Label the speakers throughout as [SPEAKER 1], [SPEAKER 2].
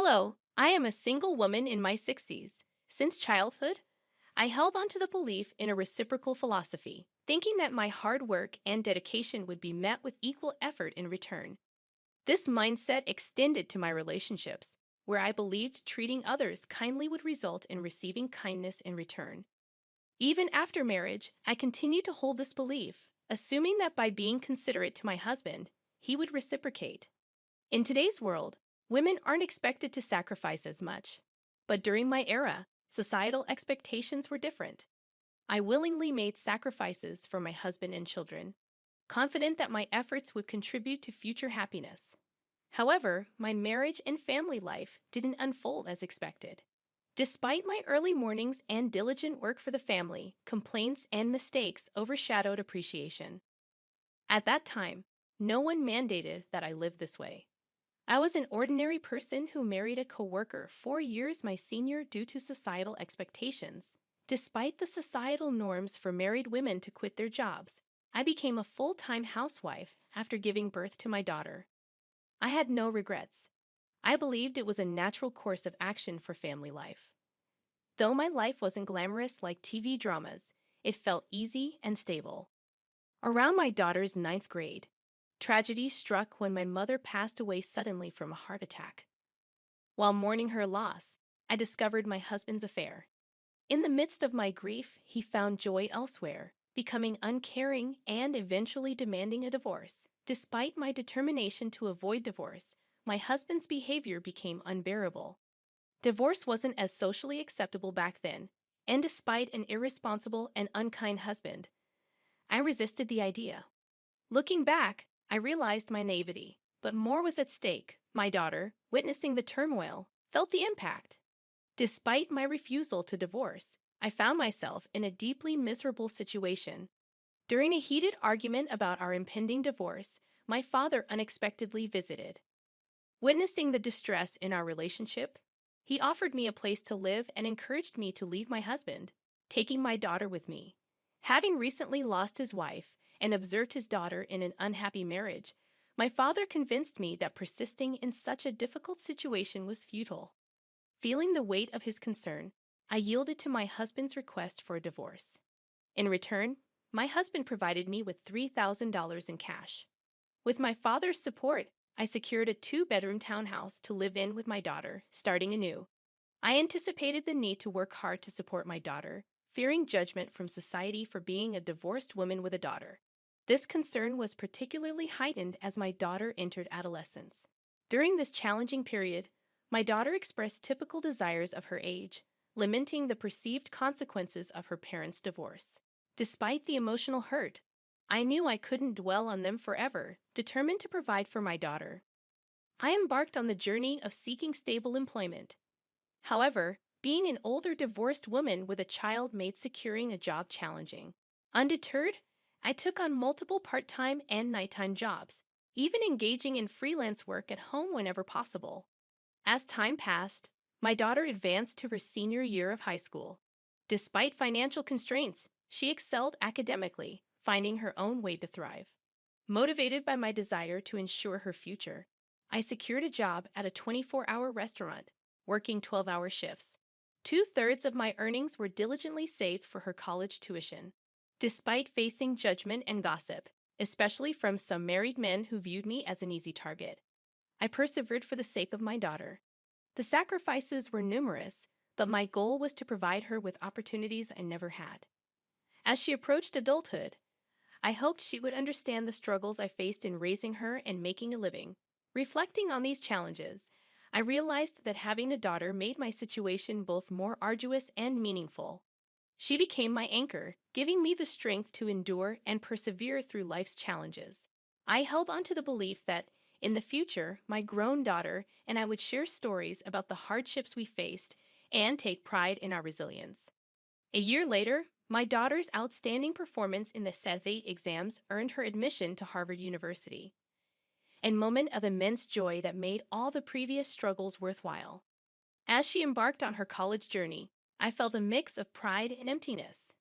[SPEAKER 1] Hello, I am a single woman in my 60s. Since childhood, I held on to the belief in a reciprocal philosophy, thinking that my hard work and dedication would be met with equal effort in return. This mindset extended to my relationships, where I believed treating others kindly would result in receiving kindness in return. Even after marriage, I continued to hold this belief, assuming that by being considerate to my husband, he would reciprocate. In today's world, women aren't expected to sacrifice as much. But during my era, societal expectations were different. I willingly made sacrifices for my husband and children, confident that my efforts would contribute to future happiness. However, my marriage and family life didn't unfold as expected. Despite my early mornings and diligent work for the family, complaints and mistakes overshadowed appreciation. At that time, no one mandated that I live this way. I was an ordinary person who married a coworker 4 years my senior due to societal expectations. Despite the societal norms for married women to quit their jobs, I became a full-time housewife after giving birth to my daughter. I had no regrets. I believed it was a natural course of action for family life. Though my life wasn't glamorous like TV dramas, it felt easy and stable. Around my daughter's ninth grade, tragedy struck when my mother passed away suddenly from a heart attack. While mourning her loss, I discovered my husband's affair. In the midst of my grief, he found joy elsewhere, becoming uncaring and eventually demanding a divorce. Despite my determination to avoid divorce, my husband's behavior became unbearable. Divorce wasn't as socially acceptable back then, and despite an irresponsible and unkind husband, I resisted the idea. Looking back, I realized my naivety, but more was at stake. My daughter, witnessing the turmoil, felt the impact. Despite my refusal to divorce, I found myself in a deeply miserable situation. During a heated argument about our impending divorce, my father unexpectedly visited. Witnessing the distress in our relationship, he offered me a place to live and encouraged me to leave my husband, taking my daughter with me. Having recently lost his wife and observed his daughter in an unhappy marriage, my father convinced me that persisting in such a difficult situation was futile. Feeling the weight of his concern, I yielded to my husband's request for a divorce. In return, my husband provided me with $3,000 in cash. With my father's support, I secured a two-bedroom townhouse to live in with my daughter, starting anew. I anticipated the need to work hard to support my daughter, fearing judgment from society for being a divorced woman with a daughter. This concern was particularly heightened as my daughter entered adolescence. During this challenging period, my daughter expressed typical desires of her age, lamenting the perceived consequences of her parents' divorce. Despite the emotional hurt, I knew I couldn't dwell on them forever, determined to provide for my daughter. I embarked on the journey of seeking stable employment. However, being an older divorced woman with a child made securing a job challenging. Undeterred, I took on multiple part-time and nighttime jobs, even engaging in freelance work at home whenever possible. As time passed, my daughter advanced to her senior year of high school. Despite financial constraints, she excelled academically, finding her own way to thrive. Motivated by my desire to ensure her future, I secured a job at a 24-hour restaurant, working 12-hour shifts. Two-thirds of my earnings were diligently saved for her college tuition. Despite facing judgment and gossip, especially from some married men who viewed me as an easy target, I persevered for the sake of my daughter. The sacrifices were numerous, but my goal was to provide her with opportunities I never had. As she approached adulthood, I hoped she would understand the struggles I faced in raising her and making a living. Reflecting on these challenges, I realized that having a daughter made my situation both more arduous and meaningful. She became my anchor, giving me the strength to endure and persevere through life's challenges. I held on to the belief that, in the future, my grown daughter and I would share stories about the hardships we faced and take pride in our resilience. A year later, my daughter's outstanding performance in the SAT exams earned her admission to Harvard University, a moment of immense joy that made all the previous struggles worthwhile. As she embarked on her college journey, I felt a mix of pride and emptiness.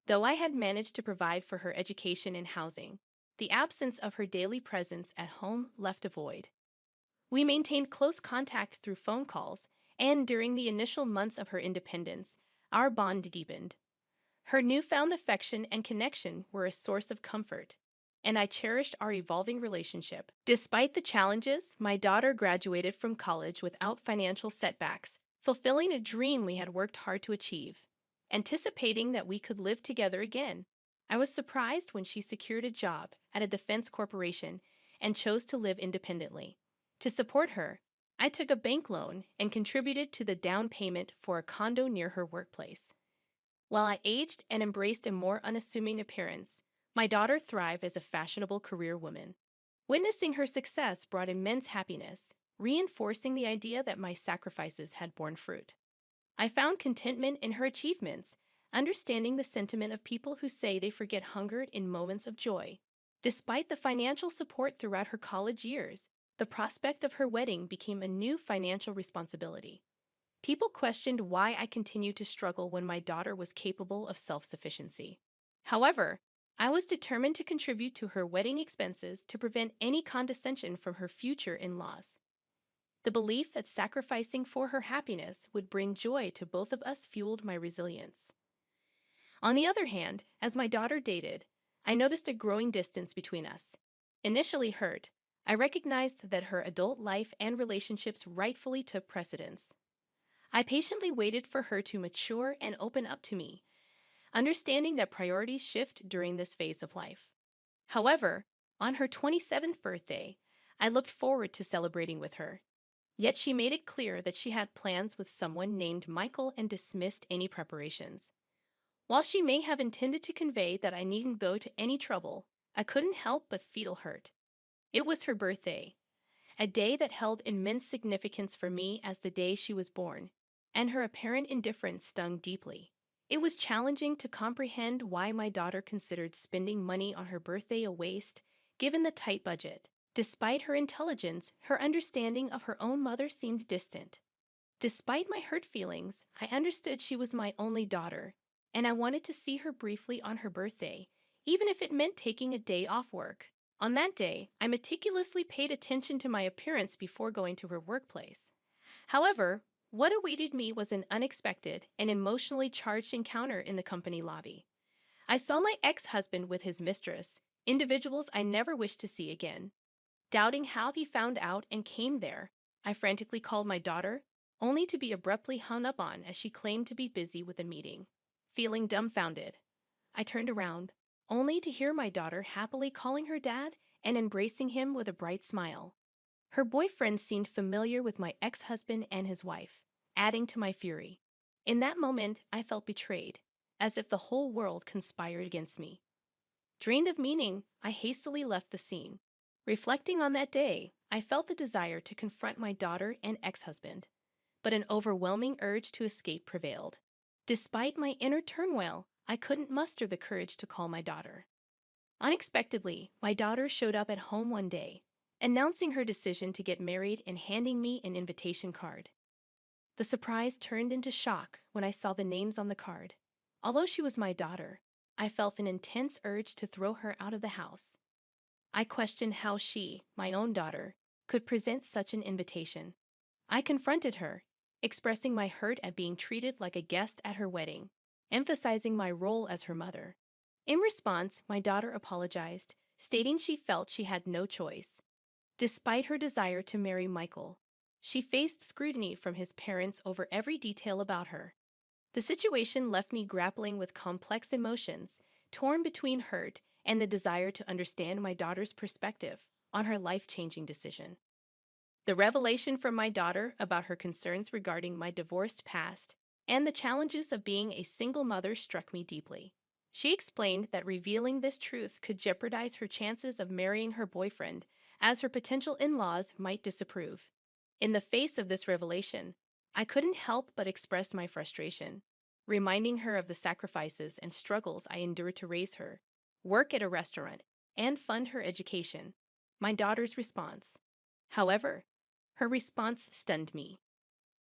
[SPEAKER 1] Though I had managed to provide for her education and housing, the absence of her daily presence at home left a void. We maintained close contact through phone calls, and during the initial months of her independence, our bond deepened. Her newfound affection and connection were a source of comfort, and I cherished our evolving relationship. Despite the challenges, my daughter graduated from college without financial setbacks, fulfilling a dream we had worked hard to achieve. Anticipating that we could live together again, I was surprised when she secured a job at a defense corporation and chose to live independently. To support her, I took a bank loan and contributed to the down payment for a condo near her workplace. While I aged and embraced a more unassuming appearance, my daughter thrived as a fashionable career woman. Witnessing her success brought immense happiness, reinforcing the idea that my sacrifices had borne fruit. I found contentment in her achievements, understanding the sentiment of people who say they forget hunger in moments of joy. Despite the financial support throughout her college years, the prospect of her wedding became a new financial responsibility. People questioned why I continued to struggle when my daughter was capable of self sufficiency. However, I was determined to contribute to her wedding expenses to prevent any condescension from her future in laws. The belief that sacrificing for her happiness would bring joy to both of us fueled my resilience. On the other hand, as my daughter dated, I noticed a growing distance between us. Initially hurt, I recognized that her adult life and relationships rightfully took precedence. I patiently waited for her to mature and open up to me, understanding that priorities shift during this phase of life. However, on her 27th birthday, I looked forward to celebrating with her. Yet she made it clear that she had plans with someone named Michael and dismissed any preparations. While she may have intended to convey that I needn't go to any trouble, I couldn't help but feel hurt. It was her birthday, a day that held immense significance for me as the day she was born, and her apparent indifference stung deeply. It was challenging to comprehend why my daughter considered spending money on her birthday a waste, given the tight budget. Despite her intelligence, her understanding of her own mother seemed distant. Despite my hurt feelings, I understood she was my only daughter, and I wanted to see her briefly on her birthday, even if it meant taking a day off work. On that day, I meticulously paid attention to my appearance before going to her workplace. However, what awaited me was an unexpected and emotionally charged encounter in the company lobby. I saw my ex-husband with his mistress, individuals I never wished to see again. Doubting how he found out and came there, I frantically called my daughter, only to be abruptly hung up on as she claimed to be busy with a meeting. Feeling dumbfounded, I turned around, only to hear my daughter happily calling her dad and embracing him with a bright smile. Her boyfriend seemed familiar with my ex-husband and his wife, adding to my fury. In that moment, I felt betrayed, as if the whole world conspired against me. Drained of meaning, I hastily left the scene. Reflecting on that day, I felt the desire to confront my daughter and ex-husband, but an overwhelming urge to escape prevailed. Despite my inner turmoil, I couldn't muster the courage to call my daughter. Unexpectedly, my daughter showed up at home one day, announcing her decision to get married and handing me an invitation card. The surprise turned into shock when I saw the names on the card. Although she was my daughter, I felt an intense urge to throw her out of the house. I questioned how she, my own daughter, could present such an invitation. I confronted her, expressing my hurt at being treated like a guest at her wedding, emphasizing my role as her mother. In response, my daughter apologized, stating she felt she had no choice. Despite her desire to marry Michael, she faced scrutiny from his parents over every detail about her. The situation left me grappling with complex emotions, torn between hurt and the desire to understand my daughter's perspective on her life-changing decision. The revelation from my daughter about her concerns regarding my divorced past and the challenges of being a single mother struck me deeply. She explained that revealing this truth could jeopardize her chances of marrying her boyfriend, as her potential in-laws might disapprove. In the face of this revelation, I couldn't help but express my frustration, reminding her of the sacrifices and struggles I endured to raise her, work at a restaurant, and fund her education. My daughter's response, however, her response stunned me.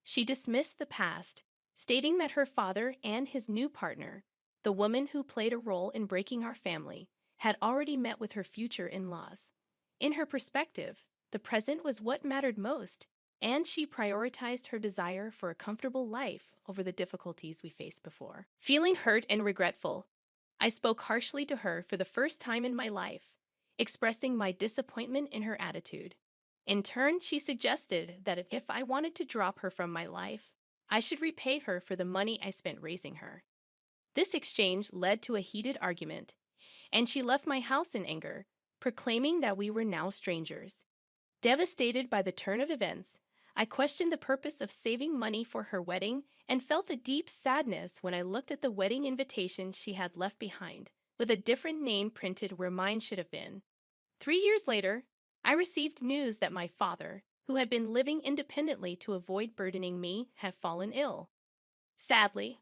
[SPEAKER 1] She dismissed the past, stating that her father and his new partner, the woman who played a role in breaking our family, had already met with her future in-laws. In her perspective, The present was what mattered most, and she prioritized her desire for a comfortable life over the difficulties we faced before. Feeling hurt and regretful, I spoke harshly to her for the first time in my life, expressing my disappointment in her attitude. In turn, she suggested that if I wanted to drop her from my life, I should repay her for the money I spent raising her. This exchange led to a heated argument, and she left my house in anger, proclaiming that we were now strangers. Devastated by the turn of events, I questioned the purpose of saving money for her wedding and felt a deep sadness when I looked at the wedding invitation she had left behind, with a different name printed where mine should have been. 3 years later, I received news that my father, who had been living independently to avoid burdening me, had fallen ill. Sadly,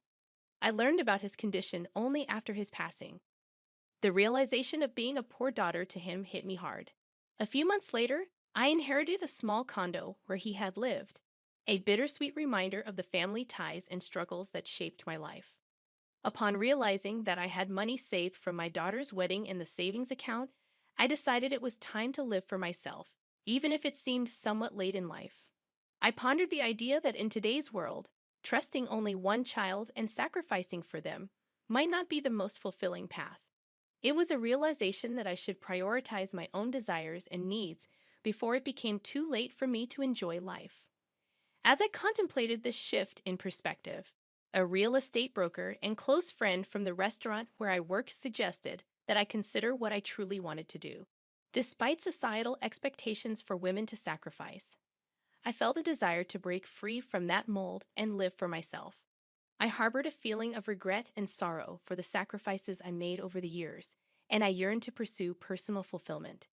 [SPEAKER 1] I learned about his condition only after his passing. The realization of being a poor daughter to him hit me hard. A few months later, I inherited a small condo where he had lived, a bittersweet reminder of the family ties and struggles that shaped my life. Upon realizing that I had money saved from my daughter's wedding in the savings account, I decided it was time to live for myself, even if it seemed somewhat late in life. I pondered the idea that in today's world, trusting only one child and sacrificing for them might not be the most fulfilling path. It was a realization that I should prioritize my own desires and needs before it became too late for me to enjoy life. As I contemplated this shift in perspective, a real estate broker and close friend from the restaurant where I worked suggested that I consider what I truly wanted to do. Despite societal expectations for women to sacrifice, I felt a desire to break free from that mold and live for myself. I harbored a feeling of regret and sorrow for the sacrifices I made over the years, and I yearned to pursue personal fulfillment.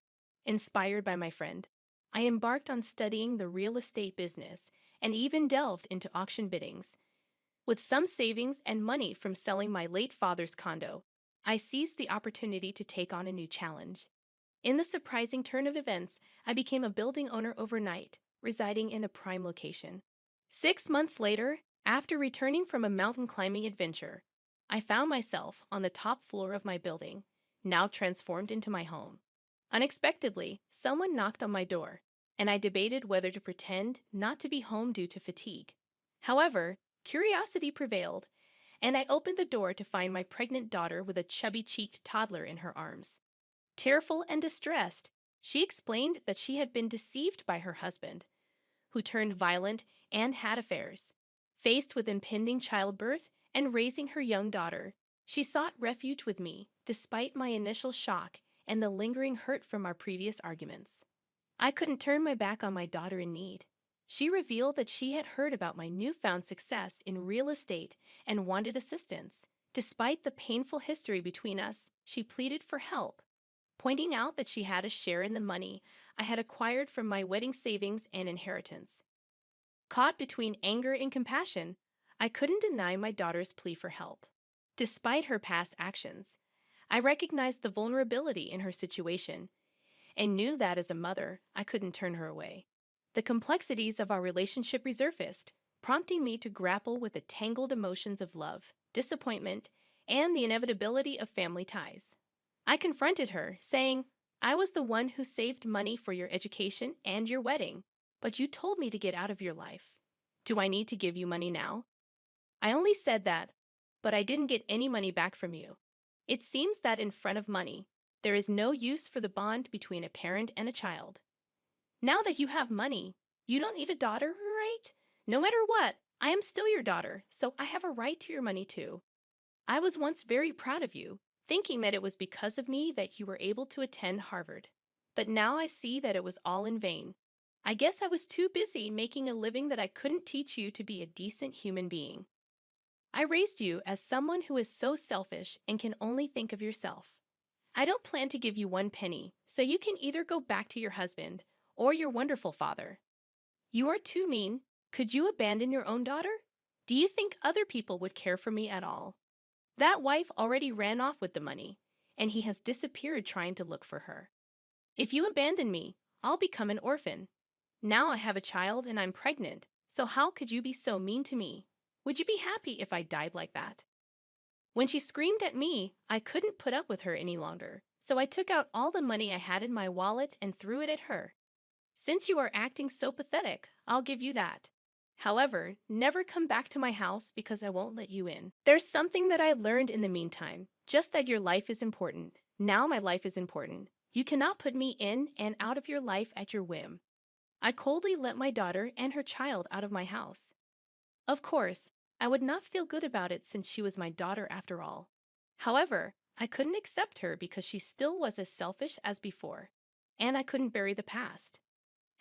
[SPEAKER 1] Inspired by my friend, I embarked on studying the real estate business and even delved into auction biddings. With some savings and money from selling my late father's condo, I seized the opportunity to take on a new challenge. In the surprising turn of events, I became a building owner overnight, residing in a prime location. 6 months later, after returning from a mountain climbing adventure, I found myself on the top floor of my building, now transformed into my home. Unexpectedly, someone knocked on my door, and I debated whether to pretend not to be home due to fatigue. However, curiosity prevailed, and I opened the door to find my pregnant daughter with a chubby-cheeked toddler in her arms. Tearful and distressed, she explained that she had been deceived by her husband, who turned violent and had affairs. Faced with impending childbirth and raising her young daughter, she sought refuge with me, despite my initial shock and the lingering hurt from our previous arguments. I couldn't turn my back on my daughter in need. She revealed that she had heard about my newfound success in real estate and wanted assistance. Despite the painful history between us, she pleaded for help, pointing out that she had a share in the money I had acquired from my wedding savings and inheritance. Caught between anger and compassion, I couldn't deny my daughter's plea for help. Despite her past actions, I recognized the vulnerability in her situation and knew that as a mother, I couldn't turn her away. The complexities of our relationship resurfaced, prompting me to grapple with the tangled emotions of love, disappointment, and the inevitability of family ties. I confronted her, saying, "I was the one who saved money for your education and your wedding, but you told me to get out of your life. Do I need to give you money now?" I only said that, but I didn't get any money back from you. It seems that in front of money, there is no use for the bond between a parent and a child. Now that you have money, you don't need a daughter, right? No matter what, I am still your daughter, so I have a right to your money too. I was once very proud of you, thinking that it was because of me that you were able to attend Harvard. But now I see that it was all in vain. I guess I was too busy making a living that I couldn't teach you to be a decent human being. I raised you as someone who is so selfish and can only think of yourself. I don't plan to give you one penny, so you can either go back to your husband or your wonderful father. You are too mean. Could you abandon your own daughter? Do you think other people would care for me at all? That wife already ran off with the money, and he has disappeared trying to look for her. If you abandon me, I'll become an orphan. Now I have a child and I'm pregnant, so how could you be so mean to me? Would you be happy if I died like that? When she screamed at me, I couldn't put up with her any longer, so I took out all the money I had in my wallet and threw it at her. Since you are acting so pathetic, I'll give you that. However, never come back to my house because I won't let you in. There's something that I learned in the meantime, just that your life is important. Now my life is important. You cannot put me in and out of your life at your whim. I coldly let my daughter and her child out of my house. Of course, I would not feel good about it since she was my daughter after all. However, I couldn't accept her because she still was as selfish as before, and I couldn't bury the past.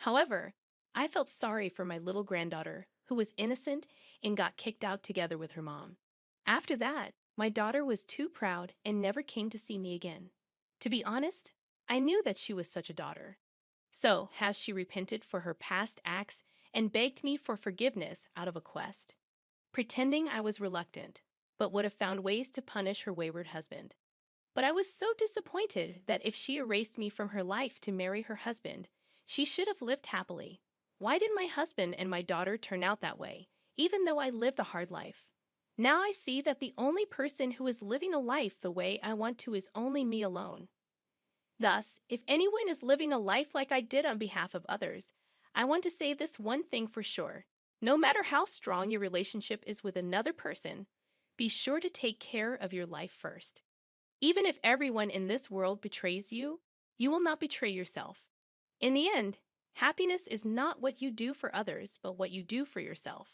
[SPEAKER 1] However, I felt sorry for my little granddaughter, who was innocent and got kicked out together with her mom. After that, my daughter was too proud and never came to see me again. To be honest, I knew that she was such a daughter. So, has she repented for her past acts and begged me for forgiveness out of a quest? Pretending I was reluctant, but would have found ways to punish her wayward husband. But I was so disappointed that if she erased me from her life to marry her husband, she should have lived happily. Why did my husband and my daughter turn out that way, even though I lived a hard life? Now I see that the only person who is living a life the way I want to is only me alone. Thus, if anyone is living a life like I did on behalf of others, I want to say this one thing for sure. No matter how strong your relationship is with another person, be sure to take care of your life first. Even if everyone in this world betrays you, you will not betray yourself. In the end, happiness is not what you do for others, but what you do for yourself.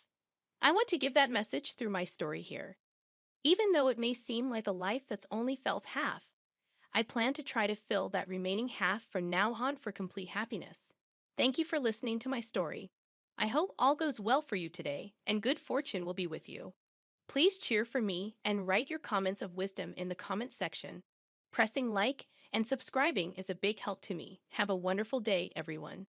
[SPEAKER 1] I want to give that message through my story here. Even though it may seem like a life that's only felt half, I plan to try to fill that remaining half from now on for complete happiness. Thank you for listening to my story. I hope all goes well for you today, and good fortune will be with you. Please cheer for me and write your comments of wisdom in the comments section. Pressing like and subscribing is a big help to me. Have a wonderful day, everyone.